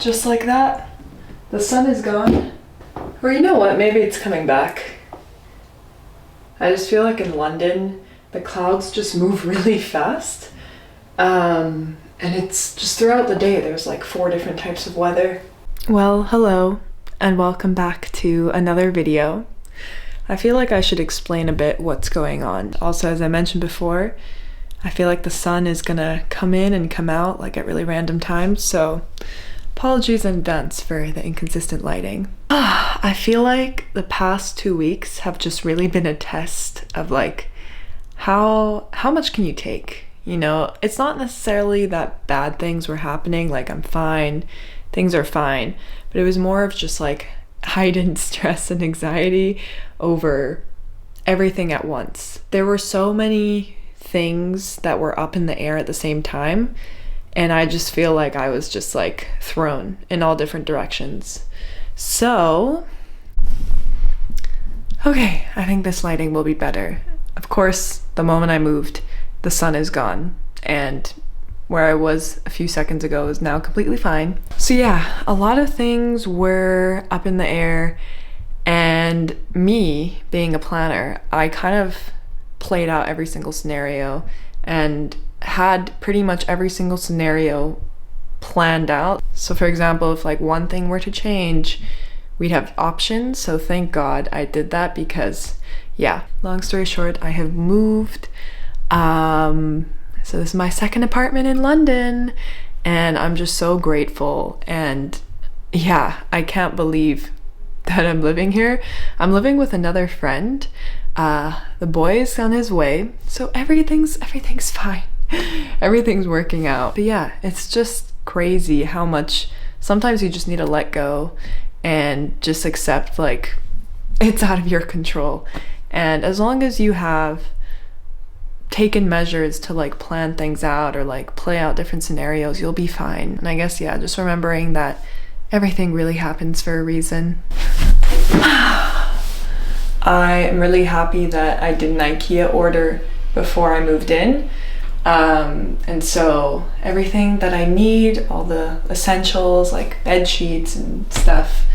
just like that, the sun is gone. Or you know what, maybe it's coming back. I just feel like in London, the clouds just move really fast. And it's just throughout the day, there's like 4 different types of weather. Well, hello, and welcome back to another video. I feel like I should explain a bit what's going on. Also, as I mentioned before, I feel like the sun is gonna come in and come out like at really random times, so apologies in advance for the inconsistent lighting. I feel like the past 2 weeks have just really been a test of like how much can you take? You know, it's not necessarily that bad things were happening, like I'm fine, things are fine, but it was more of just like heightened stress and anxiety over everything at once. There were so many things that were up in the air at the same time, and I just feel like I was just like thrown in all different directions. So, okay, I think this lighting will be better. Of course, the moment I moved, the sun is gone, and where I was a few seconds ago is now completely fine. So yeah, a lot of things were up in the air, and me being a planner, I kind of played out every single scenario and had pretty much every single scenario planned out. So for example, if like one thing were to change, we'd have options. So thank God I did that because yeah, long story short, I have moved. So this is my second apartment in London, and I'm just so grateful. And yeah, I can't believe that I'm living here. I'm living with another friend. The boy is on his way, so everything's fine. Everything's working out. But yeah, it's just crazy how much sometimes you just need to let go and just accept like it's out of your control. And as long as you have taken measures to like plan things out or like play out different scenarios, you'll be fine. And I guess yeah, just remembering that everything really happens for a reason. I am really happy that I did an IKEA order before I moved in. And so everything that I need, all the essentials like bed sheets and stuff,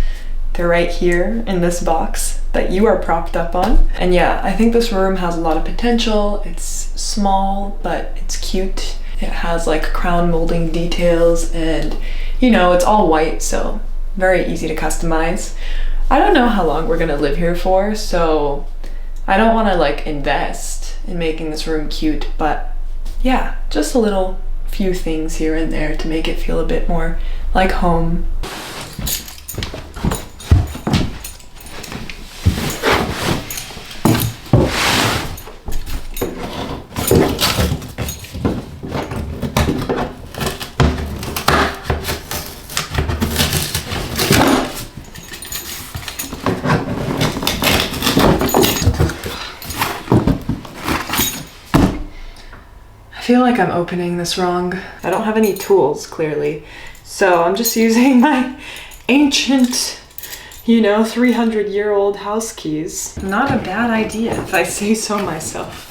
they're right here in this box that you are propped up on. And yeah, I think this room has a lot of potential. It's small, but it's cute. It has like crown molding details, and you know, it's all white, so very easy to customize. I don't know how long we're gonna live here for, so I don't wanna like invest in making this room cute, but yeah, just a little few things here and there to make it feel a bit more like home. I feel like I'm opening this wrong. I don't have any tools, clearly. So I'm just using my ancient, 300-year-old house keys. Not a bad idea, if I say so myself.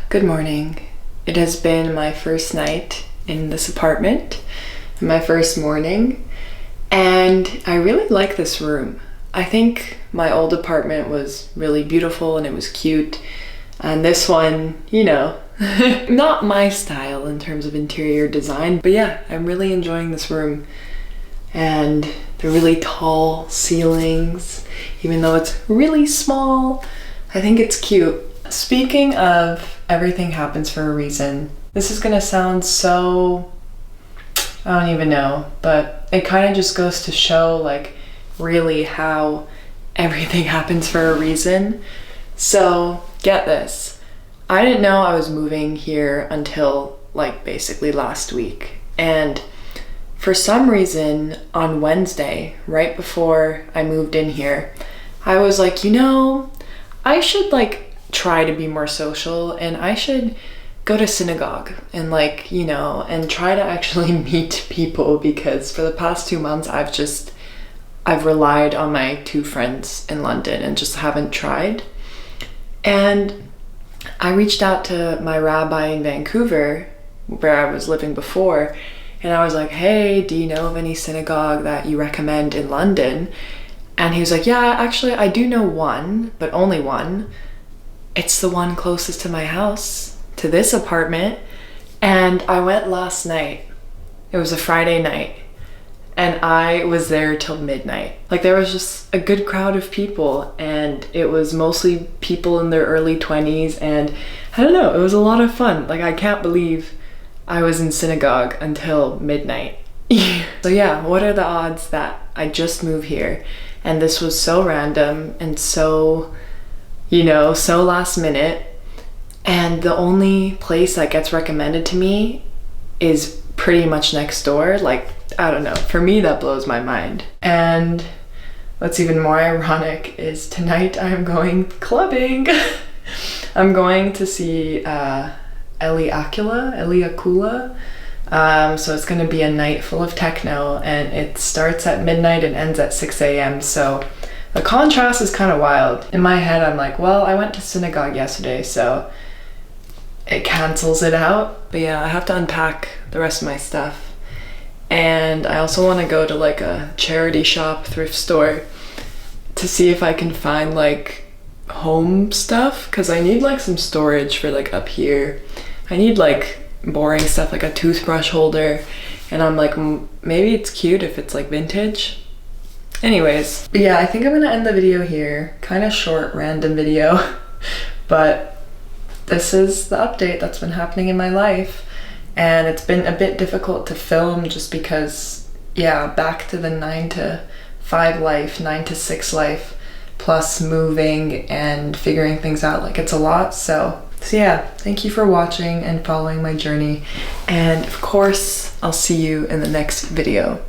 Good morning. It has been my first night in this apartment, my first morning, and I really like this room. I think my old apartment was really beautiful and it was cute, and this one, you know, not my style in terms of interior design, but yeah, I'm really enjoying this room. And the really tall ceilings, even though it's really small, I think it's cute. Speaking of everything happens for a reason, this is gonna sound so, I don't even know, but it kind of just goes to show like really how everything happens for a reason. So get this, I didn't know I was moving here until like basically last week, and for some reason on Wednesday, right before I moved in here, I was like, you know, I should like try to be more social and I should go to synagogue and like, you know, and try to actually meet people, because for the past 2 months I've relied on my 2 friends in London and just haven't tried. And I reached out to my rabbi in Vancouver where I was living before, and I was like, hey, do you know of any synagogue that you recommend in London? And he was like, yeah, actually I do know one, but only one. It's the one closest to my house, to this apartment. And I went last night. It was a Friday night, and I was there till midnight. Like, there was just a good crowd of people, and it was mostly people in their early 20s, and I don't know, it was a lot of fun. Like, I can't believe I was in synagogue until midnight. So yeah, what are the odds that I just moved here and this was so random and so, you know, so last minute, and the only place that gets recommended to me is pretty much next door. Like, I don't know, for me that blows my mind. And what's even more ironic is tonight I'm going clubbing. I'm going to see Eli Akula. So it's gonna be a night full of techno, and it starts at midnight and ends at 6 a.m. So the contrast is kind of wild. In my head, I'm like, well, I went to synagogue yesterday, so it cancels it out. But yeah, I have to unpack the rest of my stuff. And I also want to go to like a charity shop, thrift store, to see if I can find like home stuff, because I need like some storage for like up here. I need like boring stuff like a toothbrush holder, and I'm like, maybe it's cute if it's like vintage. Anyways, yeah, I think I'm gonna end the video here. Kind of short, random video, but this is the update that's been happening in my life, and it's been a bit difficult to film just because, yeah, back to the 9 to 5 life, 9 to 6 life, plus moving and figuring things out, like it's a lot. So yeah, thank you for watching and following my journey, and of course I'll see you in the next video.